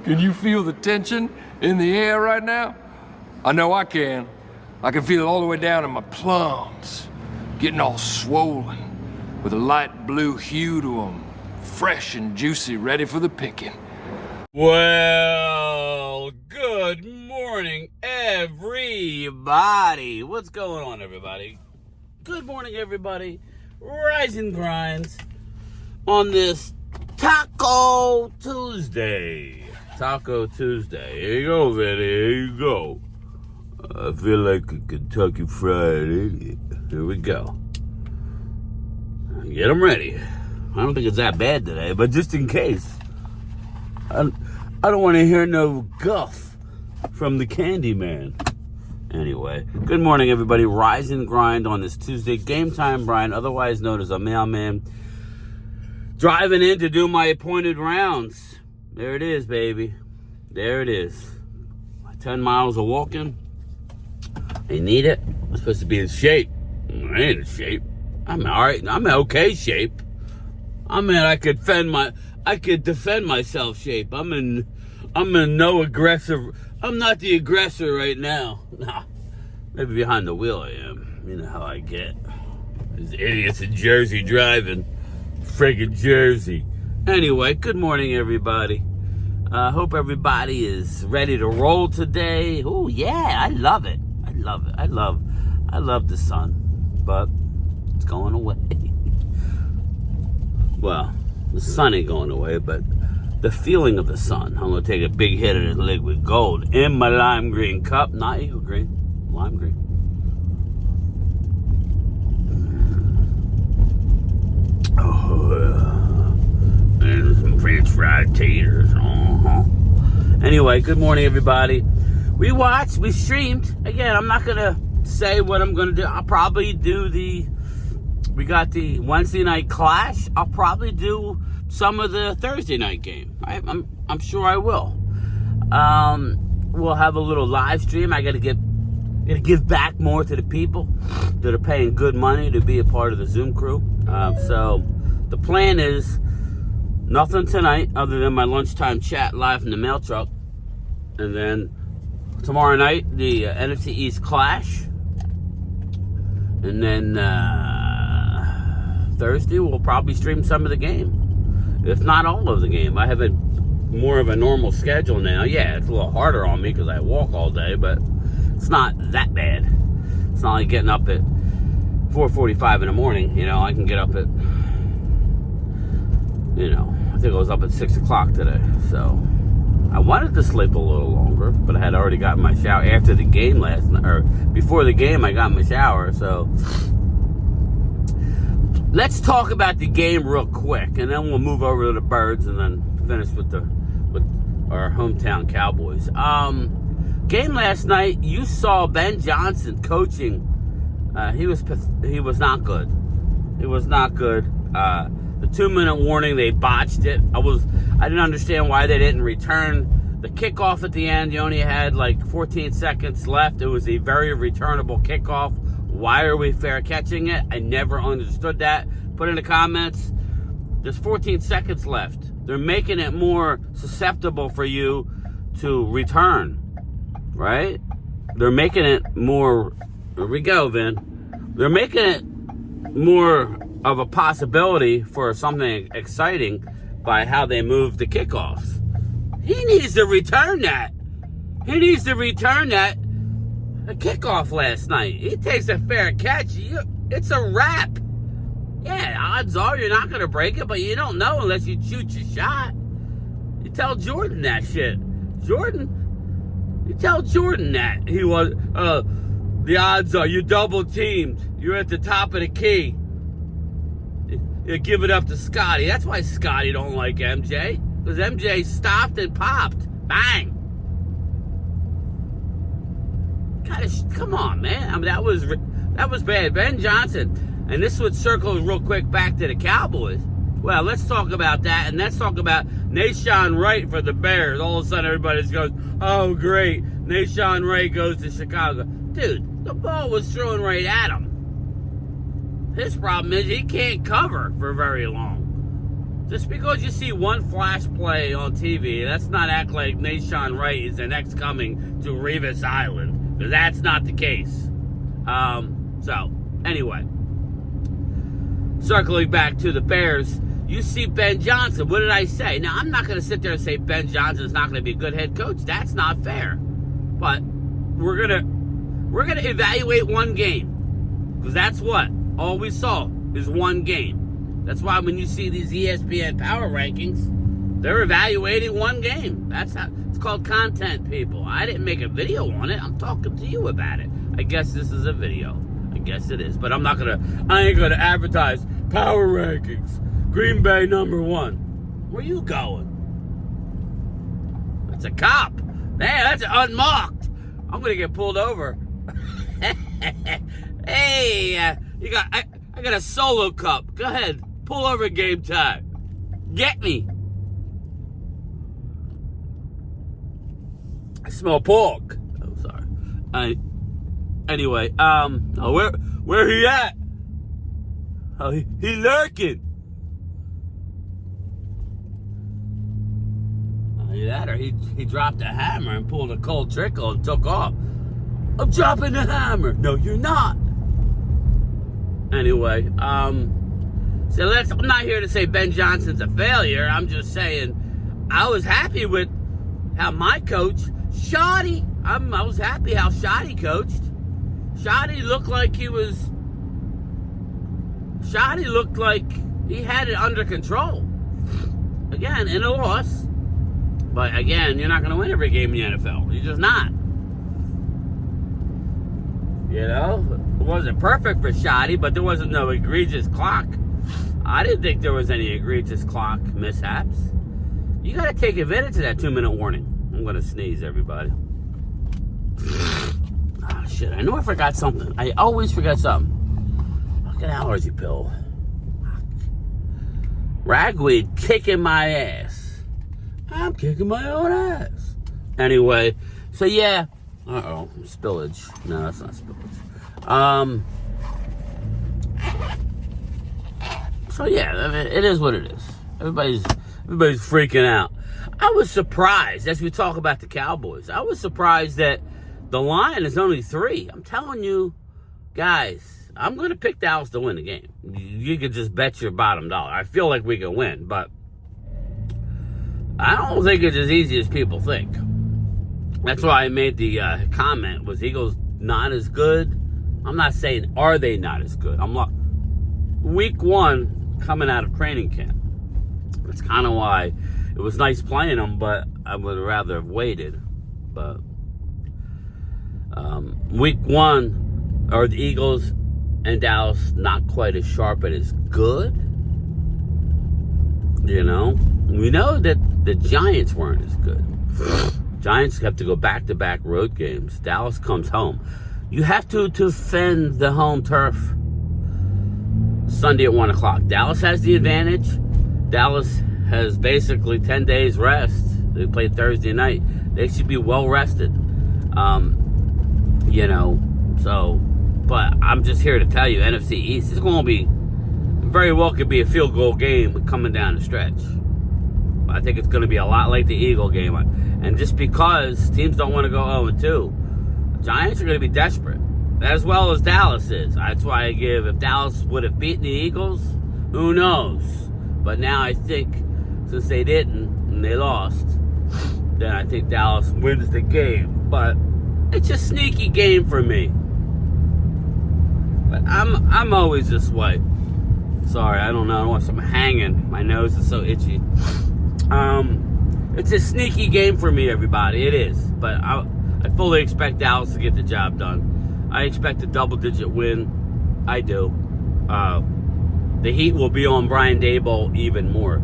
Can you feel the tension in the air right now? I know I can. I can feel it all the way down in my plums, getting all swollen, with a light blue hue to them, fresh and juicy, ready for the picking. Well, good morning, everybody. What's going on, everybody? Good morning, everybody. Rise and Grinds on this Taco Tuesday. Taco Tuesday. Here you go, Vinny. Here you go. I feel like a Kentucky Fried Idiot. Here we go. Get them ready. I don't think it's that bad today, but just in case. I don't want to hear no guff from the candy man. Anyway, good morning, everybody. Rise and Grind on this Tuesday. Game Time Brian, otherwise known as a mailman. Driving in to do my appointed rounds. There it is, baby. There it is. 10 miles of walking. I need it. I'm supposed to be in shape. I ain't in shape. I'm all right. I'm in okay shape. I'm in I could defend myself shape. I'm in no aggressive. I'm not the aggressor right now. Nah. Maybe behind the wheel I am. You know how I get. These idiots in Jersey driving. Friggin' Jersey. Anyway, good morning, everybody. Hope everybody is ready to roll today. Oh yeah, I love it. I love it. I love the sun, but it's going away. Well, the sun ain't going away, but the feeling of the sun. I'm gonna take a big hit of this liquid gold in my lime green cup, not eagle green, lime green. And some French fried taters. Anyway, good morning, everybody. We streamed. Again, I'm not going to say what I'm going to do. I'll probably do we got the Wednesday night clash. I'll probably do some of the Thursday night game. I'm sure I will. We'll have a little live stream. I got to give back more to the people that are paying good money to be a part of the Zoom crew. So the plan is nothing tonight other than my lunchtime chat live from the mail truck. And then tomorrow night, the NFC East clash. And then Thursday, we'll probably stream some of the game. If not all of the game. I have more of a normal schedule now. Yeah, it's a little harder on me because I walk all day, but it's not that bad. It's not like getting up at 4:45 in the morning. You know, I can get up at, I think I was up at 6 o'clock today. So I wanted to sleep a little longer, but I had already gotten my shower after the game last night, or before the game I got my shower. So let's talk about the game real quick, and then we'll move over to the Birds and then finish with our hometown Cowboys. Game last night, you saw Ben Johnson coaching. He was not good. It was not good. The 2-minute warning, they botched it. I didn't understand why they didn't return the kickoff at the end. You only had like 14 seconds left. It was a very returnable kickoff. Why are we fair catching it? I never understood that. Put in the comments. There's 14 seconds left. They're making it more susceptible for you to return, right? They're making it more. Here we go, Vin. They're making it more of a possibility for something exciting by how they move the kickoffs. He needs to return that. He needs to return that a kickoff last night. He takes a fair catch. It's a wrap. Yeah, odds are you're not going to break it, but you don't know unless you shoot your shot. You tell Jordan that shit. You tell Jordan that. He was, the odds are you double teamed. You're at the top of the key. You give it up to Scotty. That's why Scotty don't like MJ. Because MJ stopped and popped. Bang. Come on, man. I mean, that was bad. Ben Johnson. And this would circle real quick back to the Cowboys. Well, let's talk about that. And let's talk about Nahshon Wright for the Bears. All of a sudden, everybody just goes, oh, great. Nahshon Wright goes to Chicago. Dude, the ball was thrown right at him. His problem is he can't cover for very long. Just because you see one flash play on TV, let's not act like Nashawn Wright is the next coming to Revis Island, because that's not the case. So, anyway. Circling back to the Bears, you see Ben Johnson. What did I say? Now, I'm not going to sit there and say Ben Johnson is not going to be a good head coach. That's not fair. But we're gonna evaluate one game, because that's what all we saw is one game. That's why when you see these ESPN power rankings, they're evaluating one game. That's how it's called content, people. I didn't make a video on it. I'm talking to you about it. I guess this is a video. I guess it is. But I ain't gonna advertise power rankings. Green Bay ¡1. Where you going? That's a cop. Man, that's unmarked. I'm gonna get pulled over. Hey, I got a solo cup. Go ahead. Pull over, game time. Get me. I smell pork. Oh, sorry. Anyway, where he at? Oh, he lurking. Either that or he dropped a hammer and pulled a cold trickle and took off. I'm dropping the hammer. No, you're not. Anyway, so I'm not here to say Ben Johnson's a failure. I'm just saying I was happy with how my coach, Shoddy, I was happy how Shoddy coached. Shoddy looked like he had it under control. Again, in a loss. But again, you're not going to win every game in the NFL. You're just not. You know, it wasn't perfect for Shoddy, but there wasn't no egregious clock. I didn't think there was any egregious clock mishaps. You got to take advantage of that 2-minute warning. I'm going to sneeze, everybody. Oh, shit. I know I forgot something. I always forget something. Fucking allergy pill. Ragweed kicking my ass. I'm kicking my own ass. Anyway, so yeah. Uh-oh, spillage. No, that's not spillage. So yeah, it is what it is. Everybody's freaking out. I was surprised, as we talk about the Cowboys, I was surprised that the line is only 3. I'm telling you, guys, I'm going to pick Dallas to win the game. You could just bet your bottom dollar. I feel like we can win, but I don't think it's as easy as people think. That's why I made the comment, was Eagles not as good? I'm not saying, are they not as good? Week 1, coming out of training camp. That's kind of why it was nice playing them, but I would rather have waited. But week 1, are the Eagles and Dallas not quite as sharp and as good? You know? We know that the Giants weren't as good. Giants have to go back-to-back road games. Dallas comes home. You have to defend the home turf Sunday at 1 o'clock. Dallas has the advantage. Dallas has basically 10 days rest. They played Thursday night. They should be well rested. You know, so, but I'm just here to tell you, NFC East is going to be, very well could be a field goal game coming down the stretch. I think it's going to be a lot like the Eagle game. And just because teams don't want to go 0-2, Giants are going to be desperate, as well as Dallas is. That's why I give, if Dallas would have beaten the Eagles, who knows? But now I think, since they didn't, and they lost, then I think Dallas wins the game. But it's a sneaky game for me. But I'm always this way. Sorry, I don't know. I'm hanging. My nose is so itchy. It's a sneaky game for me, everybody. It is. But I fully expect Dallas to get the job done. I expect a double-digit win. I do. The heat will be on Brian Daboll even more.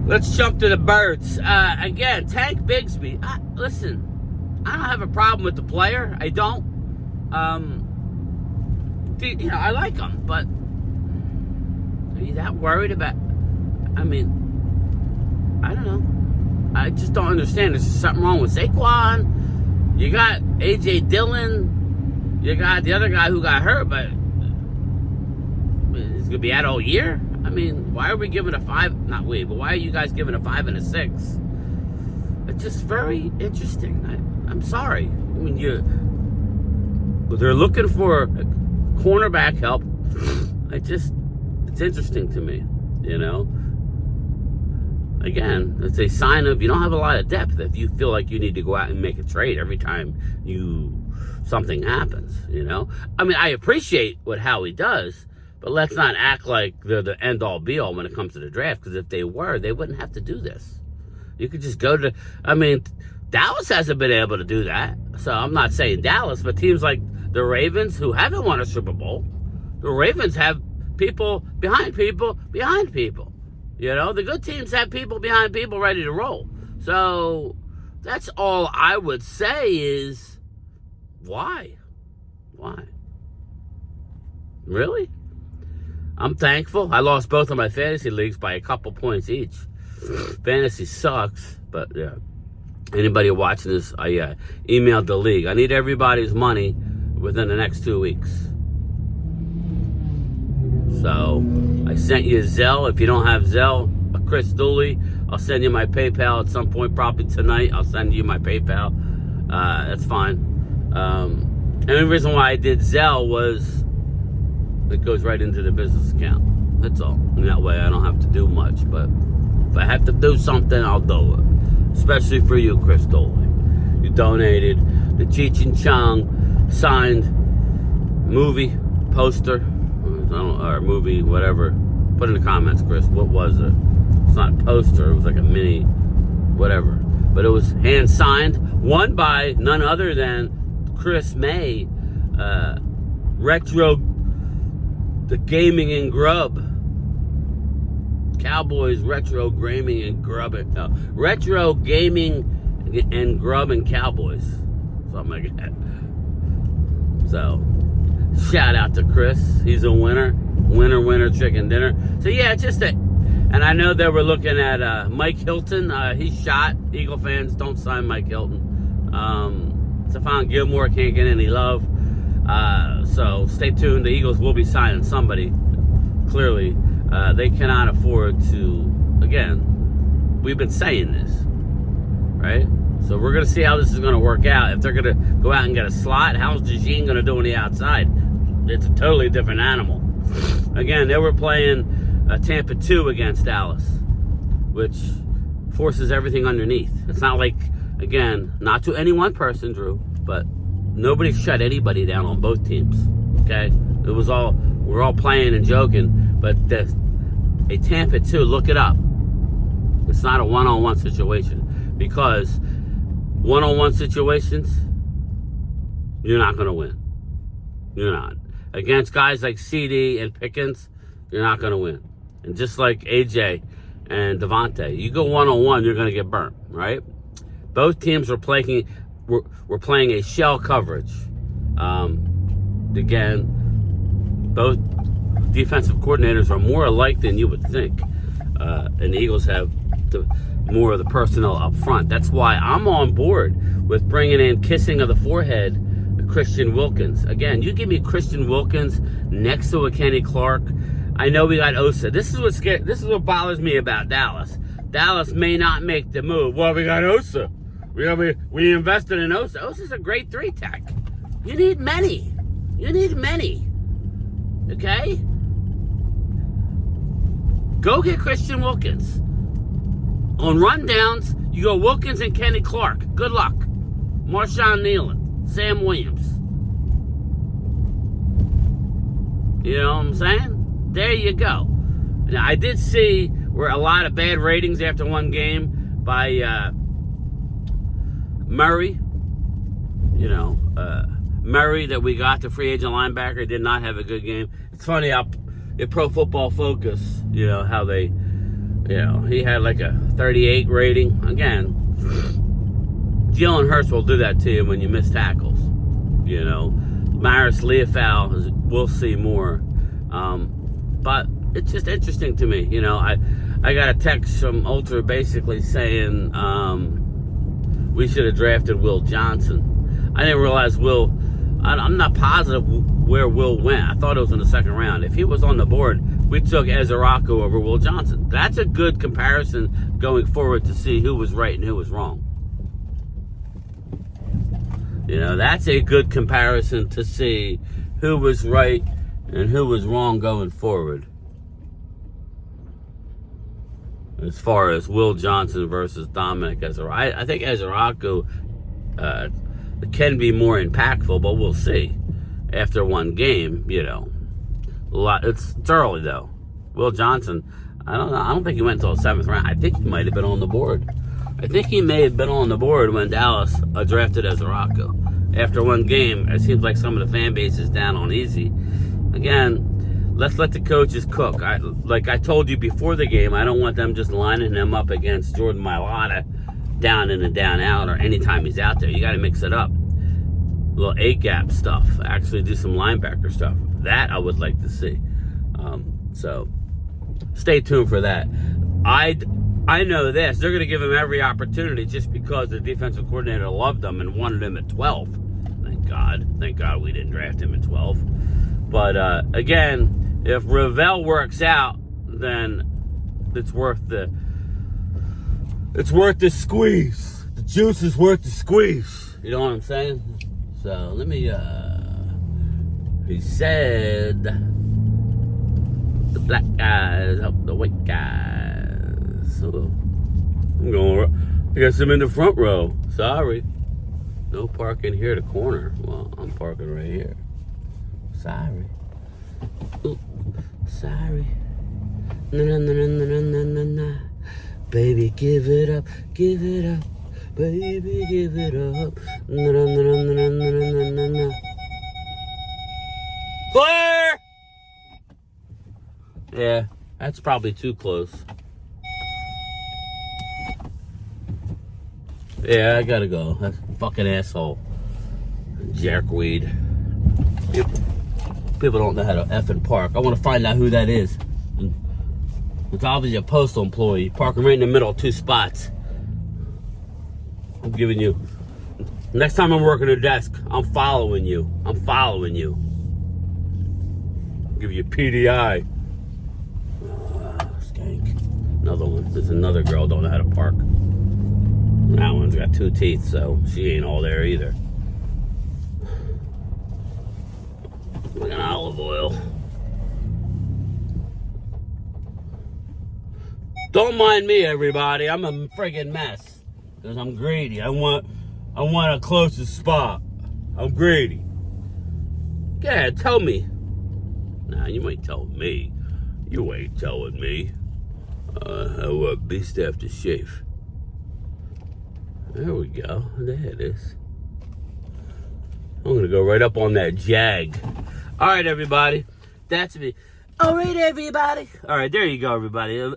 Let's jump to the Birds. Again, Tank Bigsby. Listen, I don't have a problem with the player. I don't. You know, I like him, but are you that worried about? I mean, I don't know. I just don't understand. There's something wrong with Saquon. You got A.J. Dillon. You got the other guy who got hurt, but he's going to be out all year? I I mean, why are we giving a 5? Not we, but why are you guys giving a 5 and a 6? It's just very interesting. I'm sorry. I mean, they're looking for cornerback help. It's interesting to me, you know. Again, it's a sign of you don't have a lot of depth if you feel like you need to go out and make a trade every time something happens, you know. I mean, I appreciate what Howie does, but let's not act like they're the end-all be-all when it comes to the draft, because if they were, they wouldn't have to do this. You could just go to, I mean, Dallas hasn't been able to do that. So I'm not saying Dallas, but teams like the Ravens, who haven't won a Super Bowl, the Ravens have people behind people behind people. You know, the good teams have people behind people ready to roll. So that's all I would say is, why? Why? Really? I'm thankful. I lost both of my fantasy leagues by a couple points each. Fantasy sucks, but yeah. Anybody watching this, I emailed the league. I need everybody's money within the next 2 weeks. So I sent you Zelle. If you don't have Zelle, Chris Dooley, I'll send you my PayPal at some point, probably tonight. I'll send you my PayPal. That's fine. And the reason why I did Zelle was it goes right into the business account. That's all. And that way I don't have to do much. But if I have to do something, I'll do it. Especially for you, Chris Dooley. You donated the Cheech and Chong signed movie poster. Or movie, whatever. Put in the comments, Chris. What was it? It's not a poster. It was like a mini whatever. But it was hand signed. Won by none other than Chris May. Retro, the Gaming and Grub. Cowboys Retro Gaming and Grub. Retro Gaming and Grub and Cowboys. Something like that. So, shout out to Chris. He's a winner. Winner, chicken dinner. So, yeah, it's just that. And I know they were looking at Mike Hilton. He's shot. Eagle fans, don't sign Mike Hilton. Stephon Gilmore can't get any love. So, stay tuned. The Eagles will be signing somebody. Clearly, they cannot afford to, again, we've been saying this, right? So we're going to see how this is going to work out. If they're going to go out and get a slot, how's DeJean going to do on the outside? It's a totally different animal. Again, they were playing Tampa 2 against Dallas, which forces everything underneath. It's not like, again, not to any one person, Drew, but nobody shut anybody down on both teams, okay? We're all playing and joking, but a Tampa 2, look it up. It's not a one-on-one situation, because one-on-one situations, you're not going to win. You're not. Against guys like CD and Pickens, you're not going to win. And just like AJ and Devontae, you go one-on-one, you're going to get burnt, right? Both teams were playing a shell coverage. Again, both defensive coordinators are more alike than you would think. And the Eagles have more of the personnel up front. That's why I'm on board with bringing in kissing of the forehead Christian Wilkins. Again, you give me Christian Wilkins next to a Kenny Clark. I know we got Osa. This is what bothers me about Dallas. Dallas may not make the move. Well, we got Osa. We invested in Osa. Osa's a great 3-tech. You need many. Okay? Go get Christian Wilkins. On rundowns, you go Wilkins and Kenny Clark. Good luck. Marshawn Nealon, Sam Williams. You know what I'm saying? There you go. Now, I did see where a lot of bad ratings after one game by Murray. Murray that we got, the free agent linebacker, did not have a good game. It's funny how at Pro Football Focus, how they, he had like a 38 rating. Again, Jalen Hurts will do that to you when you miss tackles. Maris Leofau, we'll see more. But it's just interesting to me. I got a text from Ultra basically saying we should have drafted Will Johnson. I didn't realize I'm not positive where Will went. I thought it was in the second round. If he was on the board, we took Ezeraku over Will Johnson. That's a good comparison going forward to see who was right and who was wrong. That's a good comparison to see who was right and who was wrong going forward. As far as Will Johnson versus Dominic Ezeraku. I think Ezeraku can be more impactful, but we'll see. After one game, it's early though. Will Johnson, I don't think he went until the 7th round. I think he might have been on the board. I think he may have been on the board when Dallas drafted Ezeraku. After one game, it seems like some of the fan base is down on easy. Again, let's let the coaches cook. Like I told you before the game, I don't want them just lining him up against Jordan Mailata down in and down out or anytime he's out there. You got to mix it up. A little A-gap stuff. Actually do some linebacker stuff. That I would like to see. So stay tuned for that. I know this. They're going to give him every opportunity just because the defensive coordinator loved him and wanted him at 12. Thank God. Thank God we didn't draft him at 12. But, again, if Ravel works out, then it's worth the squeeze. The juice is worth the squeeze. You know what I'm saying? So, let me, he said, the black guys help the white guys. So, I guess I'm in the front row. Sorry. No parking here at the corner. Well, I'm parking right here. Sorry. Ooh, sorry. Na. Baby, give it up. Give it up. Baby, give it up. Na. Clear! Yeah, that's probably too close. Yeah, I gotta go. That fucking asshole. Jerkweed. People don't know how to effing park. I want to find out who that is. It's obviously a postal employee. Parking right in the middle of 2 spots. I'm giving you... Next time I'm working a desk, I'm following you. I'm following you. I'll give you PDI. Skank. Another one. There's another girl don't know how to park. That one's got 2 teeth, so she ain't all there either. Like an olive oil. Don't mind me, everybody. I'm a friggin' mess. Because I'm greedy. I want a closest spot. I'm greedy. Yeah, tell me. Nah, you might tell me. You ain't telling me. I want beast after shave. There we go. There it is. I'm going to go right up on that Jag. All right, everybody. That's me. All right, everybody. All right, there you go, everybody. A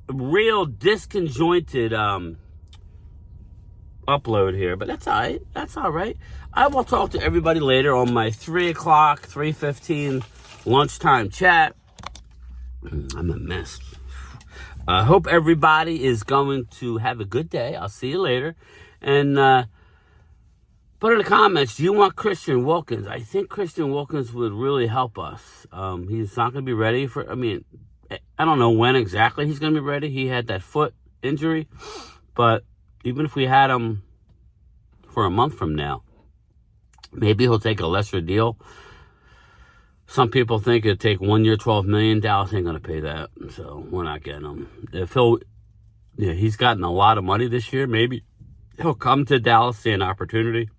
real disconjointed upload here, but that's all right. That's all right. I will talk to everybody later on my 3 o'clock, 3:15 lunchtime chat. I'm a mess. I hope everybody is going to have a good day. I'll see you later. And put in the comments, do you want Christian Wilkins? I think Christian Wilkins would really help us. He's not going to be ready for, I don't know when exactly he's going to be ready. He had that foot injury. But even if we had him for a month from now, maybe he'll take a lesser deal. Some people think it'd take 1 year, $12 million. Dallas ain't going to pay that, so we're not getting him. If he's gotten a lot of money this year, maybe he'll come to Dallas, see an opportunity.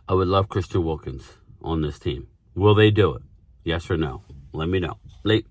I would love Christian Wilkins on this team. Will they do it? Yes or no? Let me know. Late.